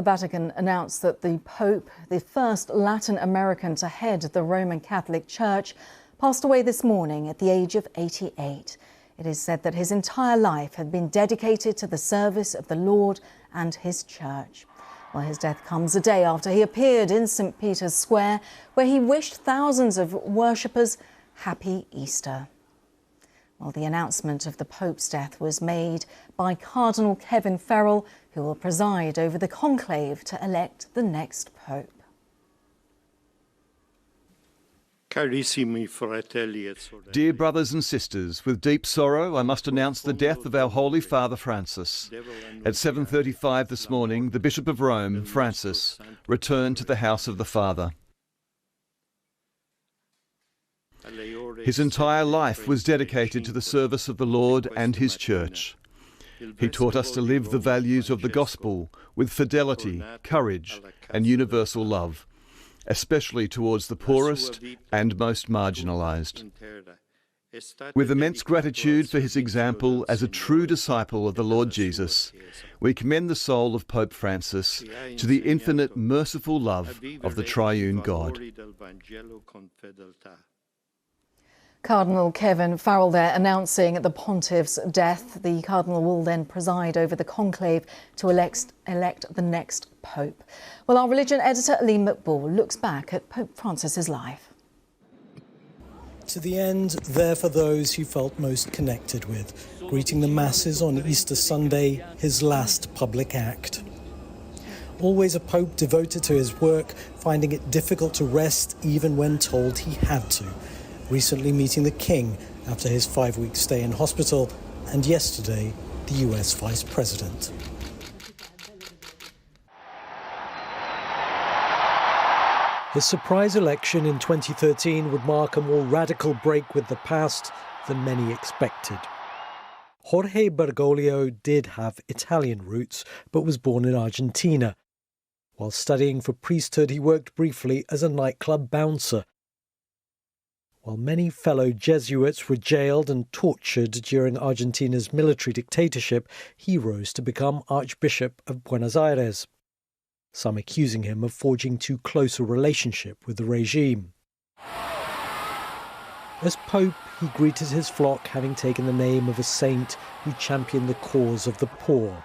The Vatican announced that the Pope, the first Latin American to head the Roman Catholic Church, passed away this morning at the age of 88. It is said that his entire life had been dedicated to the service of the Lord and his church. Well, his death comes a day after he appeared in St. Peter's Square, where he wished thousands of worshippers happy Easter. Well, the announcement of the Pope's death was made by Cardinal Kevin Farrell, who will preside over the conclave to elect the next Pope. Dear brothers and sisters, with deep sorrow I must announce the death of our Holy Father Francis. At 7:35 this morning, the Bishop of Rome, Francis, returned to the house of the Father. His entire life was dedicated to the service of the Lord and his Church. He taught us to live the values of the Gospel with fidelity, courage, and universal love, especially towards the poorest and most marginalised. With immense gratitude for his example as a true disciple of the Lord Jesus, we commend the soul of Pope Francis to the infinite merciful love of the triune God. Cardinal Kevin Farrell there announcing the pontiff's death. The cardinal will then preside over the conclave to elect the next pope. Well, our religion editor Aline McBall looks back at Pope Francis's life. To the end, there for those he felt most connected with, greeting the masses on Easter Sunday, his last public act. Always a pope devoted to his work, finding it difficult to rest even when told he had to. Recently meeting the King after his 5-week stay in hospital, and yesterday, the US Vice President. His surprise election in 2013 would mark a more radical break with the past than many expected. Jorge Bergoglio did have Italian roots, but was born in Argentina. While studying for priesthood, he worked briefly as a nightclub bouncer. While many fellow Jesuits were jailed and tortured during Argentina's military dictatorship, he rose to become Archbishop of Buenos Aires, some accusing him of forging too close a relationship with the regime. As Pope, he greeted his flock, having taken the name of a saint who championed the cause of the poor.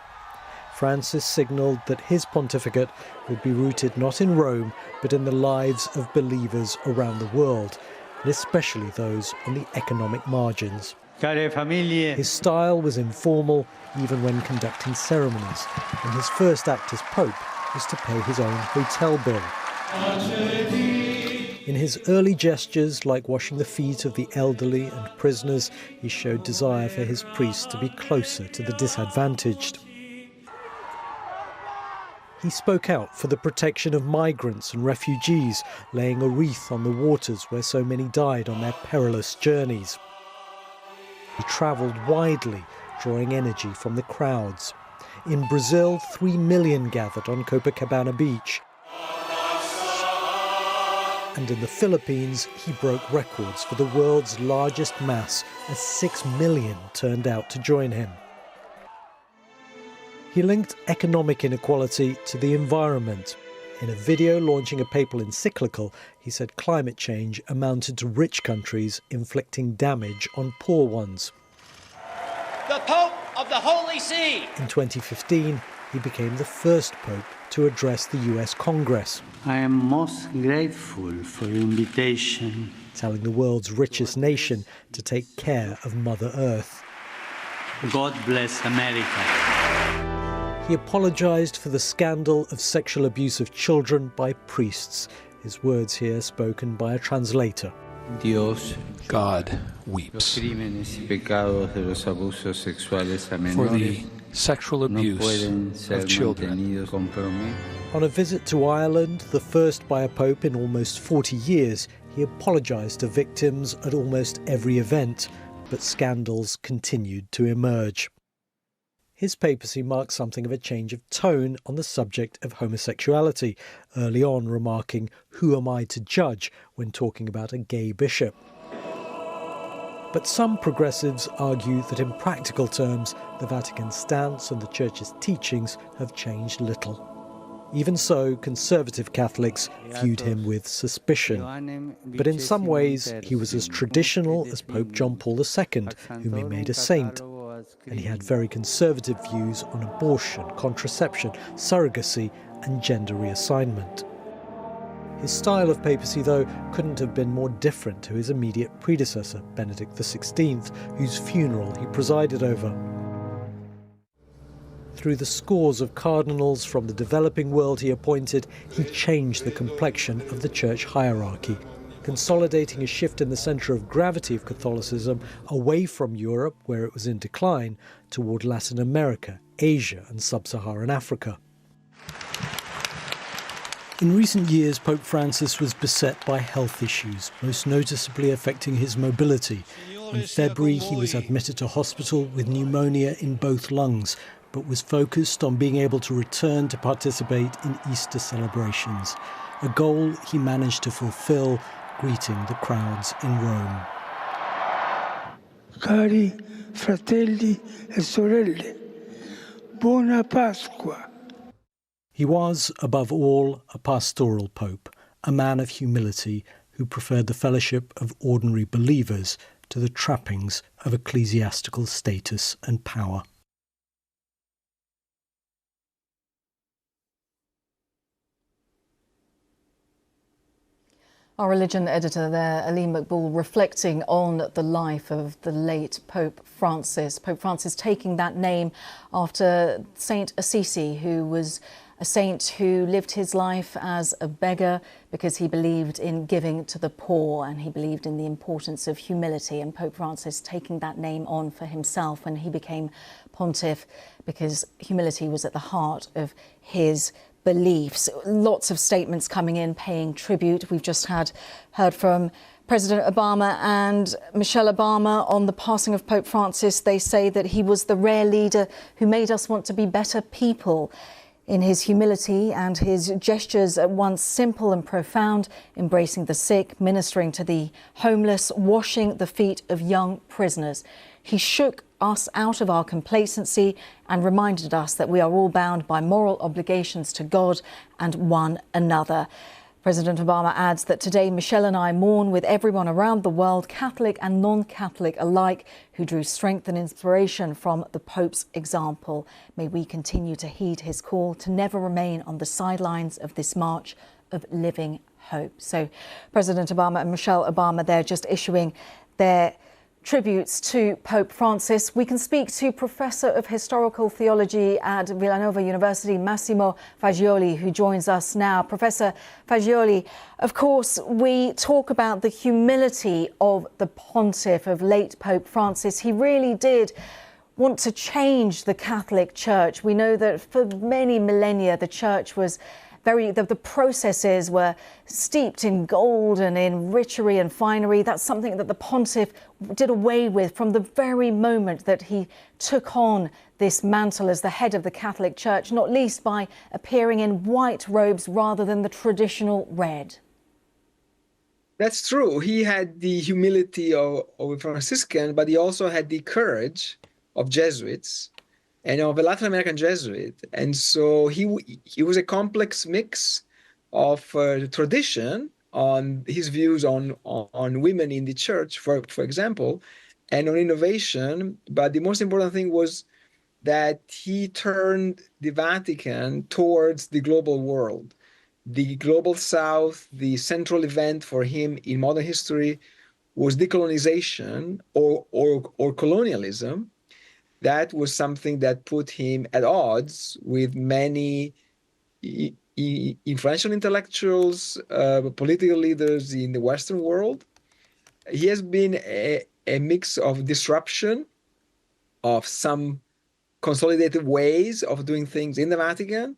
Francis signalled that his pontificate would be rooted not in Rome, but in the lives of believers around the world, and especially those on the economic margins. His style was informal, even when conducting ceremonies, and his first act as Pope was to pay his own hotel bill. In his early gestures, like washing the feet of the elderly and prisoners, he showed desire for his priests to be closer to the disadvantaged. He spoke out for the protection of migrants and refugees, laying a wreath on the waters where so many died on their perilous journeys. He travelled widely, drawing energy from the crowds. In Brazil, 3 million gathered on Copacabana Beach. And in the Philippines, he broke records for the world's largest mass, as 6 million turned out to join him. He linked economic inequality to the environment. In a video launching a papal encyclical, he said climate change amounted to rich countries inflicting damage on poor ones. The Pope of the Holy See! In 2015, he became the first pope to address the US Congress. I am most grateful for the invitation, telling the world's richest nation to take care of Mother Earth. God bless America. He apologised for the scandal of sexual abuse of children by priests. His words here spoken by a translator. God weeps for the sexual abuse of children. On a visit to Ireland, the first by a pope in almost 40 years, he apologised to victims at almost every event, but scandals continued to emerge. His papacy marked something of a change of tone on the subject of homosexuality, early on remarking, "Who am I to judge?" when talking about a gay bishop. But some progressives argue that in practical terms, the Vatican's stance and the Church's teachings have changed little. Even so, conservative Catholics viewed him with suspicion. But in some ways, he was as traditional as Pope John Paul II, whom he made a saint. And he had very conservative views on abortion, contraception, surrogacy, and gender reassignment. His style of papacy, though, couldn't have been more different to his immediate predecessor, Benedict XVI, whose funeral he presided over. Through the scores of cardinals from the developing world he appointed, he changed the complexion of the church hierarchy, consolidating a shift in the centre of gravity of Catholicism away from Europe, where it was in decline, toward Latin America, Asia and sub-Saharan Africa. In recent years, Pope Francis was beset by health issues, most noticeably affecting his mobility. In February, he was admitted to hospital with pneumonia in both lungs, but was focused on being able to return to participate in Easter celebrations, a goal he managed to fulfill, greeting the crowds in Rome. Cari fratelli e sorelle, buona Pasqua. He was, above all, a pastoral pope, a man of humility who preferred the fellowship of ordinary believers to the trappings of ecclesiastical status and power. Our religion editor there, Aline McBall, reflecting on the life of the late Pope Francis. Pope Francis taking that name after Saint Assisi, who was a saint who lived his life as a beggar because he believed in giving to the poor and he believed in the importance of humility. And Pope Francis taking that name on for himself when he became pontiff, because humility was at the heart of his beliefs. Lots of statements coming in paying tribute. We've just heard from President Obama and Michelle Obama on the passing of Pope Francis. They say that he was the rare leader who made us want to be better people. In his humility and his gestures at once simple and profound, embracing the sick, ministering to the homeless, washing the feet of young prisoners. He shook us out of our complacency and reminded us that we are all bound by moral obligations to God and one another. President Obama adds that today Michelle and I mourn with everyone around the world, Catholic and non-Catholic alike, who drew strength and inspiration from the Pope's example. May we continue to heed his call to never remain on the sidelines of this march of living hope. So President Obama and Michelle Obama, they're just issuing their tributes to Pope Francis. We can speak to Professor of Historical Theology at Villanova University, Massimo Fagioli, who joins us now. Professor Fagioli, of course, we talk about the humility of the pontiff, of late Pope Francis. He really did want to change the Catholic Church. We know that for many millennia, the Church was the processes were steeped in gold and in richery and finery. That's something that the pontiff did away with from the very moment that he took on this mantle as the head of the Catholic Church, not least by appearing in white robes rather than the traditional red. That's true. He had the humility of a Franciscan, but he also had the courage of Jesuits and of a Latin American Jesuit. And so he was a complex mix of tradition on his views on women in the church, for example, and on innovation. But the most important thing was that he turned the Vatican towards the global world. The global South, the central event for him in modern history was decolonization or colonialism. That was something that put him at odds with many influential intellectuals, political leaders in the Western world. He has been a mix of disruption, of some consolidated ways of doing things in the Vatican,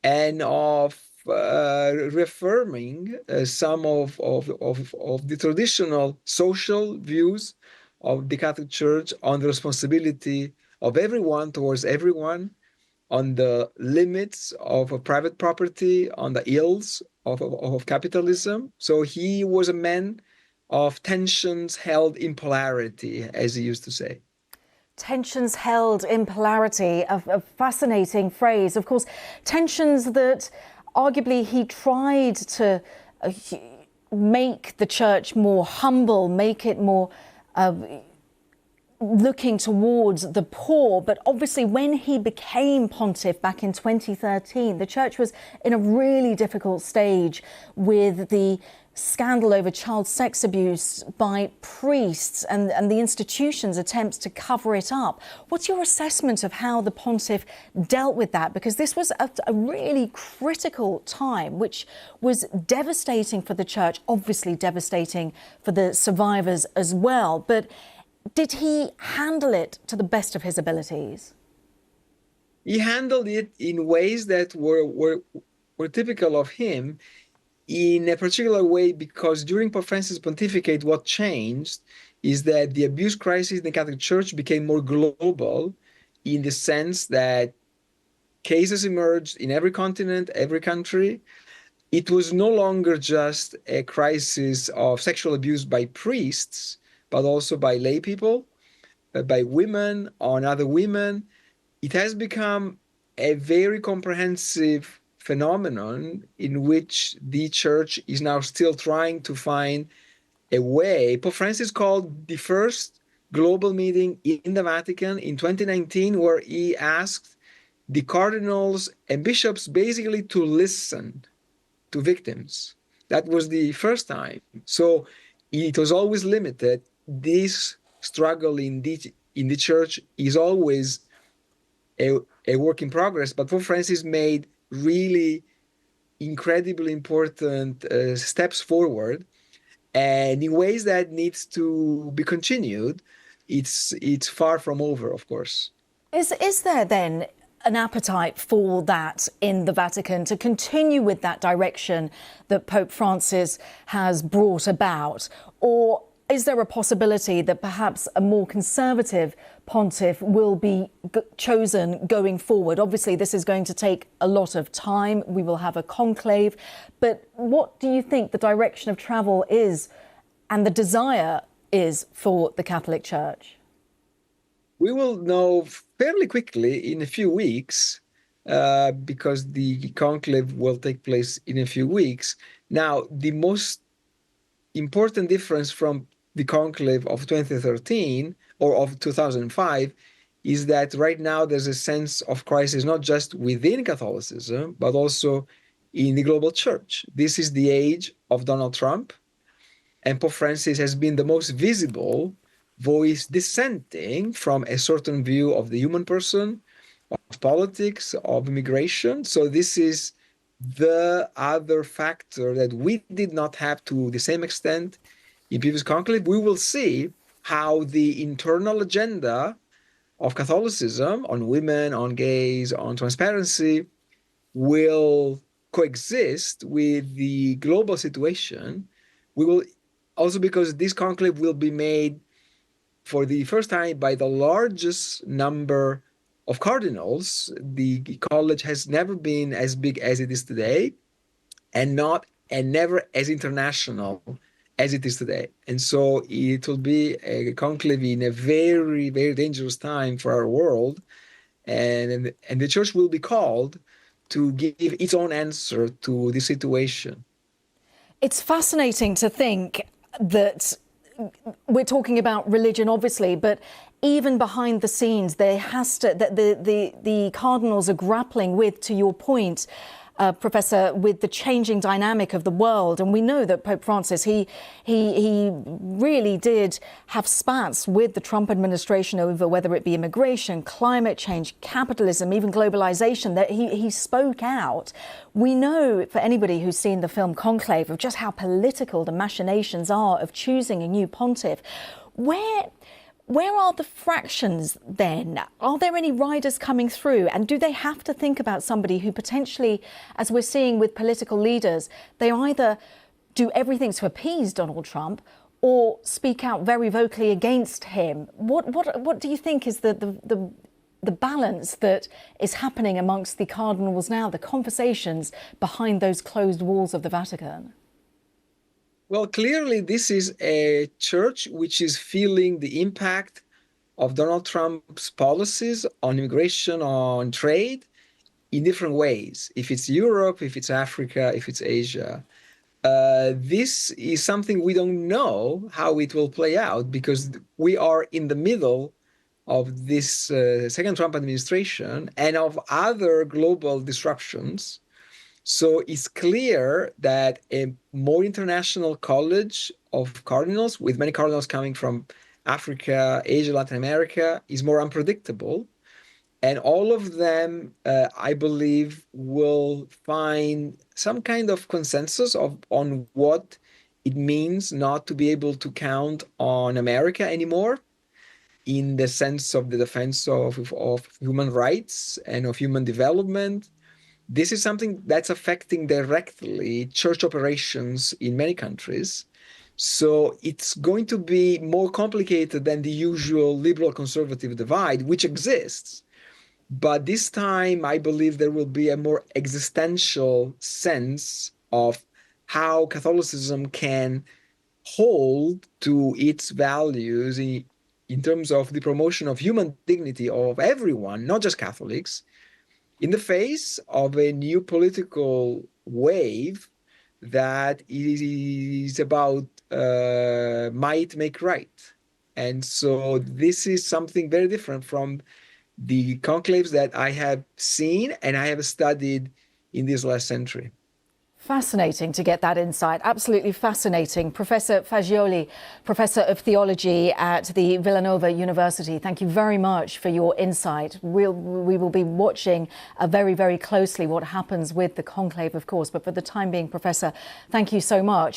and of reaffirming some of the traditional social views of the Catholic Church on the responsibility of everyone towards everyone, on the limits of private property, on the ills of capitalism. So he was a man of tensions held in polarity, as he used to say. Tensions held in polarity, a fascinating phrase. Of course, tensions that arguably he tried to make the church more humble, make it more looking towards the poor. But obviously when he became pontiff back in 2013, the church was in a really difficult stage with the scandal over child sex abuse by priests and the institution's attempts to cover it up. What's your assessment of how the pontiff dealt with that? Because this was a really critical time, which was devastating for the church, obviously devastating for the survivors as well. But did he handle it to the best of his abilities? He handled it in ways that were typical of him, in a particular way, because during Pope Francis' pontificate, what changed is that the abuse crisis in the Catholic Church became more global, in the sense that cases emerged in every continent, every country. It was no longer just a crisis of sexual abuse by priests, but also by lay people, by women, on other women. It has become a very comprehensive phenomenon in which the church is now still trying to find a way. Pope Francis called the first global meeting in the Vatican in 2019, where he asked the cardinals and bishops basically to listen to victims. That was the first time. So it was always limited. This struggle in the church is always a work in progress, but Pope Francis made really incredibly important steps forward, and in ways that needs to be continued. It's far from over, of course. Is there then an appetite for that in the Vatican, to continue with that direction that Pope Francis has brought about? Or is there a possibility that perhaps a more conservative pontiff will be chosen going forward? Obviously, this is going to take a lot of time. We will have a conclave. But what do you think the direction of travel is and the desire is for the Catholic Church? We will know fairly quickly in a few weeks, because the conclave will take place in a few weeks. Now, the most important difference from the conclave of 2013 or of 2005 is that right now there's a sense of crisis, not just within Catholicism, but also in the global church. This is the age of Donald Trump, and Pope Francis has been the most visible voice dissenting from a certain view of the human person, of politics, of immigration. So this is the other factor that we did not have to the same extent in previous conclave. We will see how the internal agenda of Catholicism on women, on gays, on transparency will coexist with the global situation. We will also, because this conclave will be made for the first time by the largest number of cardinals. The college has never been as big as it is today, and never as international as it is today. And so it will be a conclave in a very, very dangerous time for our world. And the church will be called to give its own answer to this situation. It's fascinating to think that we're talking about religion, obviously, but even behind the scenes, there has to the cardinals are grappling with, to your point, Professor, with the changing dynamic of the world. And we know that Pope Francis, he really did have spats with the Trump administration over whether it be immigration, climate change, capitalism, even globalization, that he spoke out. We know, for anybody who's seen the film Conclave, of just how political the machinations are of choosing a new pontiff. Where are the fractions then? Are there any riders coming through? And do they have to think about somebody who potentially, as we're seeing with political leaders, they either do everything to appease Donald Trump or speak out very vocally against him? What do you think is the balance that is happening amongst the cardinals now, the conversations behind those closed walls of the Vatican? Well, clearly, this is a church which is feeling the impact of Donald Trump's policies on immigration, on trade, in different ways. If it's Europe, if it's Africa, if it's Asia. This is something we don't know how it will play out because we are in the middle of this second Trump administration and of other global disruptions. So it's clear that a more international college of cardinals, with many cardinals coming from Africa, Asia, Latin America, is more unpredictable. And all of them, I believe, will find some kind of consensus on what it means not to be able to count on America anymore in the sense of the defense of human rights and of human development. This is something that's affecting directly church operations in many countries. So it's going to be more complicated than the usual liberal-conservative divide, which exists. But this time, I believe there will be a more existential sense of how Catholicism can hold to its values in terms of the promotion of human dignity of everyone, not just Catholics, in the face of a new political wave that is about might make right. And so this is something very different from the conclaves that I have seen and I have studied in this last century. Fascinating to get that insight. Absolutely fascinating. Professor Fagioli, Professor of Theology at the Villanova University, thank you very much for your insight. We will be watching very, very closely what happens with the conclave, of course. But for the time being, Professor, thank you so much.